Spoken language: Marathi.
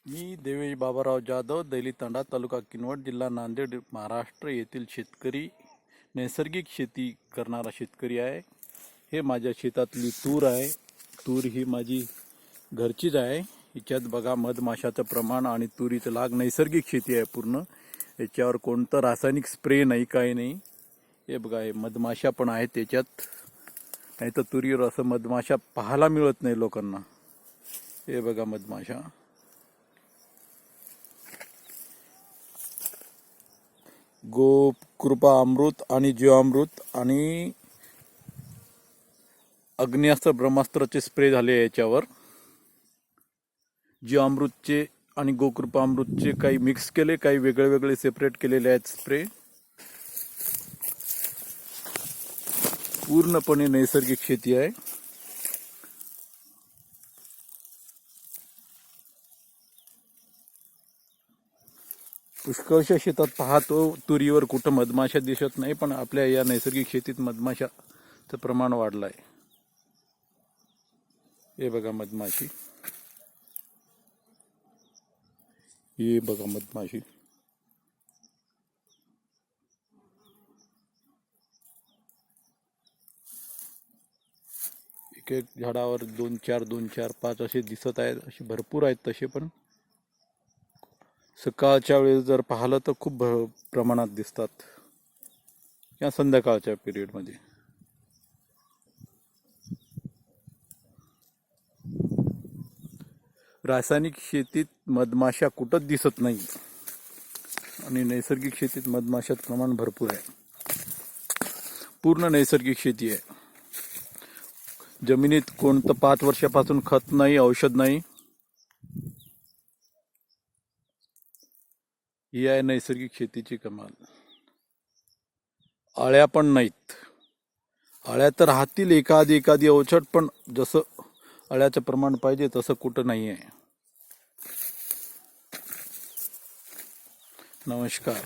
मी देवेश बाबाराव जाधव, दैलीतांडा, तालुका किनवट, जिल्हा नांदेड, महाराष्ट्र येथील शेतकरी, नैसर्गिक शेती करणारा शेतकरी आहे. हे माझ्या शेतातली तूर आहे. तूर ही माझी घरचीच आहे. हिच्यात बघा मधमाशाचं प्रमाण आणि तुरीचं लाग. नैसर्गिक शेती आहे पूर्ण. याच्यावर कोणतं रासायनिक स्प्रे नाही, काही नाही. हे बघा, हे मधमाशा पण आहेत त्याच्यात, नाही तर तुरीवर असं मधमाशा पाहायला मिळत नाही लोकांना. हे बघा मधमाशा. कृपा अमृत आणि जीवामृत आणि अग्न्यास्त्र ब्रह्मास्त्राचे स्प्रे झाले याच्यावर. जीवामृतचे आणि गोकृपा अमृतचे काही मिक्स केले, काही वेगळे वेगळे सेपरेट केलेले आहेत स्प्रे. पूर्णपणे नैसर्गिक शेती आहे. पुष्कळशा शेतात पाहतो तुरीवर कुठं मधमाशा दिसत नाही, पण आपल्या या नैसर्गिक शेतीत मधमाशाचं प्रमाण वाढलं आहे. हे बघा मधमाशी, हे बघा मधमाशी. एक एक झाडावर 2-4, 2-4, 5 असे दिसत आहेत. असे भरपूर आहेत तसे, पण सकाळच्या वेळेस जर पाहिलं तर खूप प्रमाणात दिसतात, या संध्याकाळच्या पिरियडमध्ये. रासायनिक शेतीत मधमाशा कुठंच दिसत नाही आणि नैसर्गिक शेतीत मधमाशाचं प्रमाण भरपूर आहे. पूर्ण नैसर्गिक शेती आहे. जमिनीत कोणतं 5 वर्षापासून खत नाही, औषध नाही. ही आहे नैसर्गिक शेतीची कमाल. आळ्या पण नाहीत. आळ्या तर राहतील एखादी अवचट, पण जसं आळ्याचं प्रमाण पाहिजे तसं कुठं नाही आहे. नमस्कार.